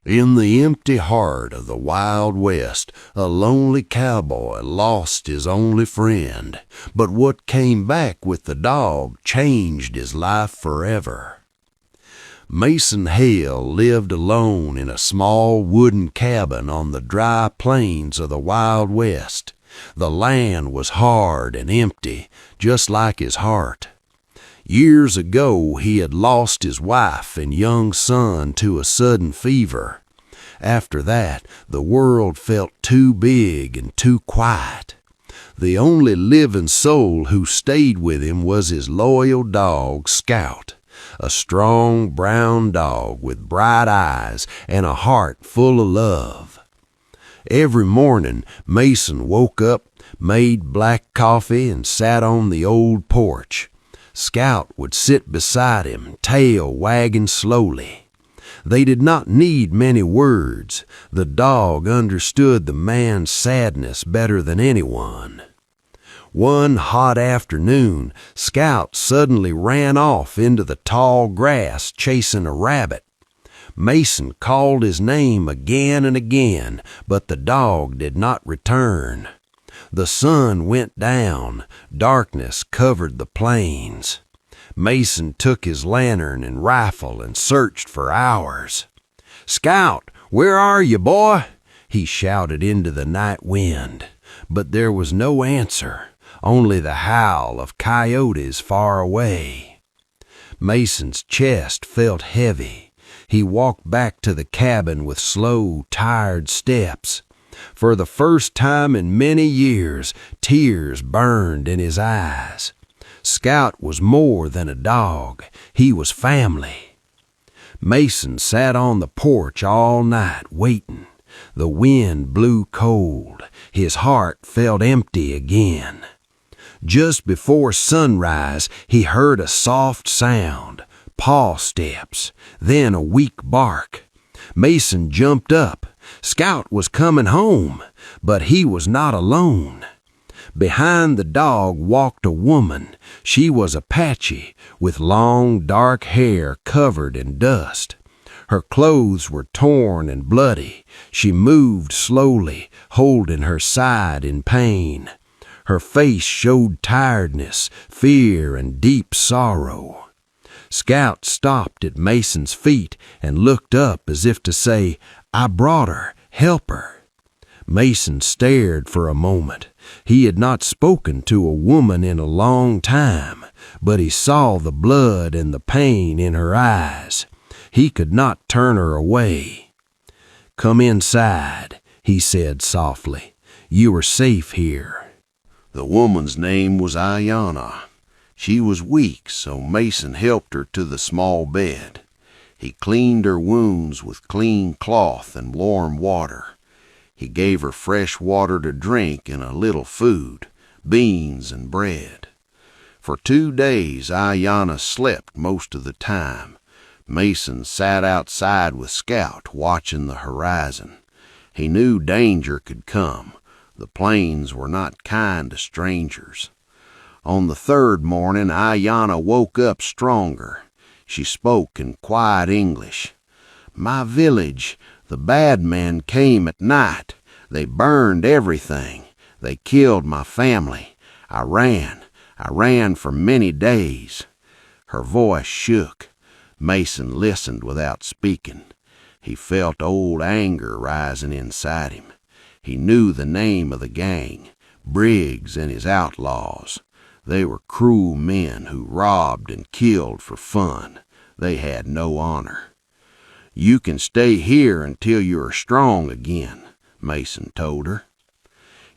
In the empty heart of the Wild West, a lonely cowboy lost his only friend, but what came back with the dog changed his life forever. Mason Hale lived alone in a small wooden cabin on the dry plains of the Wild West. The land was hard and empty, just like his heart. Years ago he had lost his wife and young son to a sudden fever. After that, the world felt too big and too quiet. The only living soul who stayed with him was his loyal dog, Scout, a strong brown dog with bright eyes and a heart full of love. Every morning, Mason woke up, made black coffee, and sat on the old porch. Scout would sit beside him, tail wagging slowly. They did not need many words. The dog understood the man's sadness better than anyone. One hot afternoon, Scout suddenly ran off into the tall grass chasing a rabbit. Mason called his name again and again, but the dog did not return. The sun went down. Darkness covered the plains. Mason took his lantern and rifle and searched for hours. "Scout, where are you, boy?" he shouted into the night wind. But there was no answer, only the howl of coyotes far away. Mason's chest felt heavy. He walked back to the cabin with slow, tired steps. For the first time in many years, tears burned in his eyes. Scout was more than a dog. He was family. Mason sat on the porch all night waiting. The wind blew cold. His heart felt empty again. Just before sunrise, he heard a soft sound, paw steps, then a weak bark. Mason jumped up. Scout was coming home, but he was not alone. Behind the dog walked a woman. She was Apache, with long dark hair covered in dust. Her clothes were torn and bloody. She moved slowly, holding her side in pain. Her face showed tiredness, fear, and deep sorrow. Scout stopped at Mason's feet and looked up as if to say, "I brought her, help her." Mason stared for a moment. He had not spoken to a woman in a long time, but he saw the blood and the pain in her eyes. He could not turn her away. "Come inside," he said softly. "You are safe here." The woman's name was Ayanna. She was weak, so Mason helped her to the small bed. He cleaned her wounds with clean cloth and warm water. He gave her fresh water to drink and a little food, beans and bread. For 2 days, Ayanna slept most of the time. Mason sat outside with Scout, watching the horizon. He knew danger could come. The plains were not kind to strangers. On the 3rd morning, Ayanna woke up stronger. She spoke in quiet English. "My village, the bad men came at night. They burned everything. They killed my family. I ran for many days." Her voice shook. Mason listened without speaking. He felt old anger rising inside him. He knew the name of the gang, Briggs and his outlaws. They were cruel men who robbed and killed for fun. They had no honor. "You can stay here until you are strong again," Mason told her.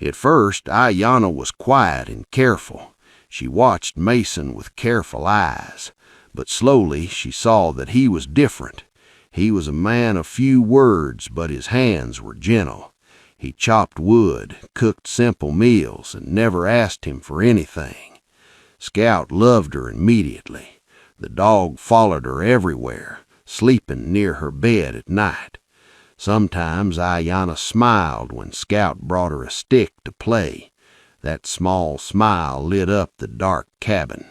At first, Ayanna was quiet and careful. She watched Mason with careful eyes, but slowly she saw that he was different. He was a man of few words, but his hands were gentle. He chopped wood, cooked simple meals, and never asked him for anything. Scout loved her immediately. The dog followed her everywhere, sleeping near her bed at night. Sometimes Ayanna smiled when Scout brought her a stick to play. That small smile lit up the dark cabin.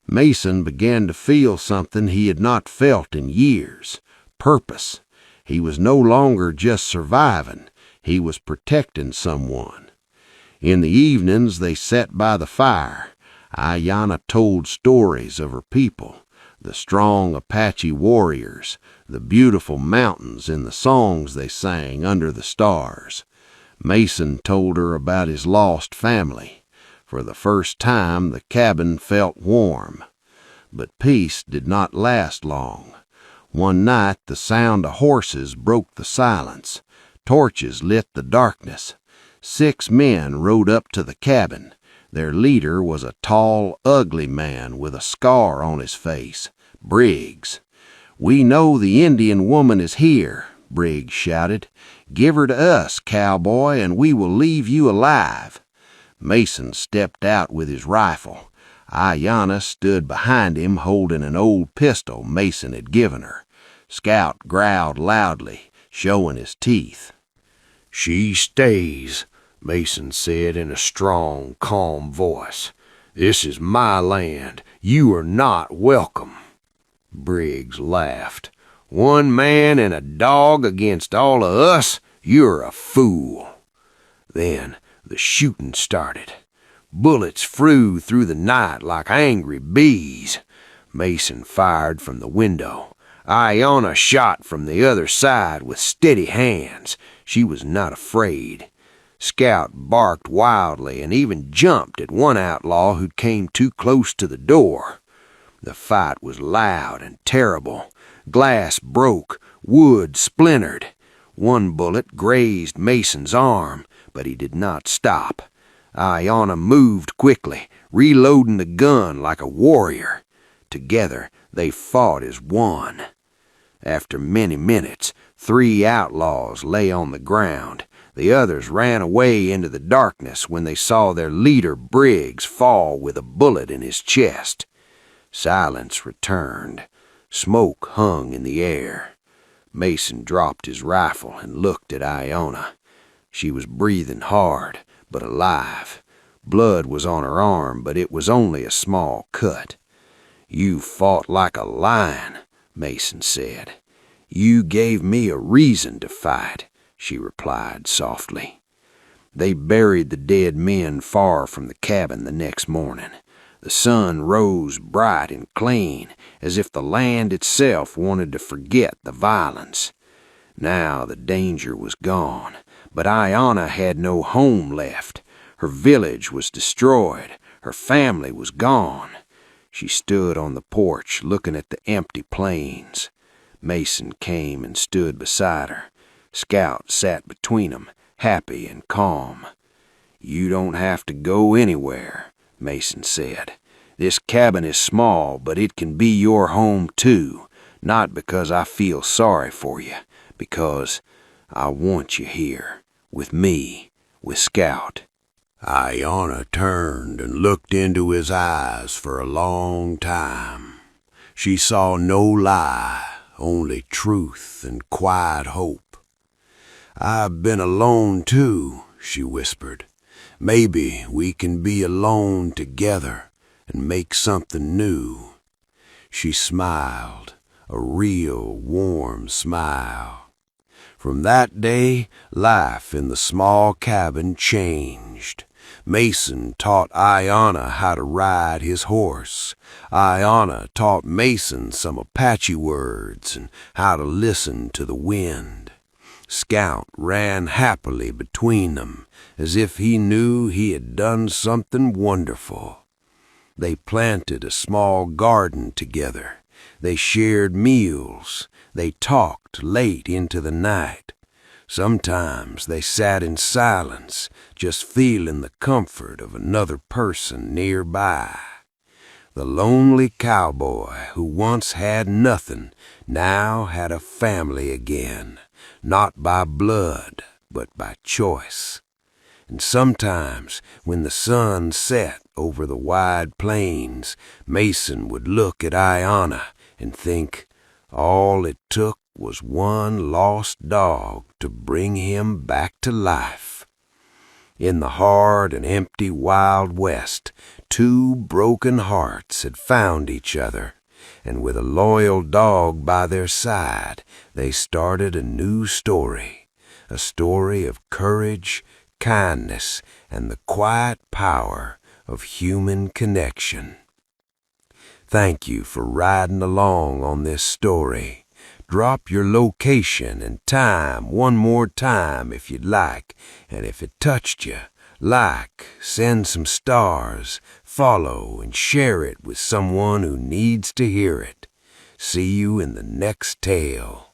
Mason began to feel something he had not felt in years: purpose. He was no longer just surviving, he was protecting someone. In the evenings they sat by the fire. Ayanna told stories of her people, the strong Apache warriors, the beautiful mountains, and the songs they sang under the stars. Mason told her about his lost family. For the first time the cabin felt warm. But peace did not last long. One night the sound of horses broke the silence. Torches lit the darkness. 6 men rode up to the cabin. Their leader was a tall, ugly man with a scar on his face, Briggs. "We know the Indian woman is here," Briggs shouted. "Give her to us, cowboy, and we will leave you alive." Mason stepped out with his rifle. Ayanna stood behind him holding an old pistol Mason had given her. Scout growled loudly, showing his teeth. "She stays," Mason said in a strong, calm voice. "This is my land. You are not welcome." Briggs laughed. "One man and a dog against all of us? You're a fool." Then the shooting started. Bullets flew through the night like angry bees. Mason fired from the window. Ayanna shot from the other side with steady hands. She was not afraid. Scout barked wildly and even jumped at one outlaw who came too close to the door. The fight was loud and terrible. Glass broke, wood splintered. One bullet grazed Mason's arm, but he did not stop. Ayanna moved quickly, reloading the gun like a warrior. Together they fought as one. After many minutes, 3 outlaws lay on the ground. The others ran away into the darkness when they saw their leader Briggs fall with a bullet in his chest. Silence returned. Smoke hung in the air. Mason dropped his rifle and looked at Ayanna. She was breathing hard, but alive. Blood was on her arm, but it was only a small cut. "You fought like a lion," Mason said. "You gave me a reason to fight," she replied softly. They buried the dead men far from the cabin the next morning. The sun rose bright and clean, as if the land itself wanted to forget the violence. Now the danger was gone, but Ayanna had no home left. Her village was destroyed. Her family was gone. She stood on the porch looking at the empty plains. Mason came and stood beside her. Scout sat between them, happy and calm. "You don't have to go anywhere," Mason said. "This cabin is small, but it can be your home too. Not because I feel sorry for you, because I want you here, with me, with Scout." Ayanna turned and looked into his eyes for a long time. She saw no lie, only truth and quiet hope. "I've been alone too," she whispered. "Maybe we can be alone together and make something new." She smiled, a real warm smile. From that day, life in the small cabin changed. Mason taught Ayanna how to ride his horse. Ayanna taught Mason some Apache words and how to listen to the wind. Scout ran happily between them, as if he knew he had done something wonderful. They planted a small garden together. They shared meals. They talked late into the night. Sometimes they sat in silence, just feeling the comfort of another person nearby. The lonely cowboy who once had nothing now had a family again, not by blood, but by choice. And sometimes, when the sun set over the wide plains, Mason would look at Ayanna and think, all it took was one lost dog to bring him back to life. In the hard and empty Wild West, 2 broken hearts had found each other. and with a loyal dog by their side, they started a new story, a story of courage, kindness, and the quiet power of human connection. Thank you for riding along on this story. Drop your location and time one more time if you'd like, and if it touched you, like, send some stars, follow, and share it with someone who needs to hear it. See you in the next tale.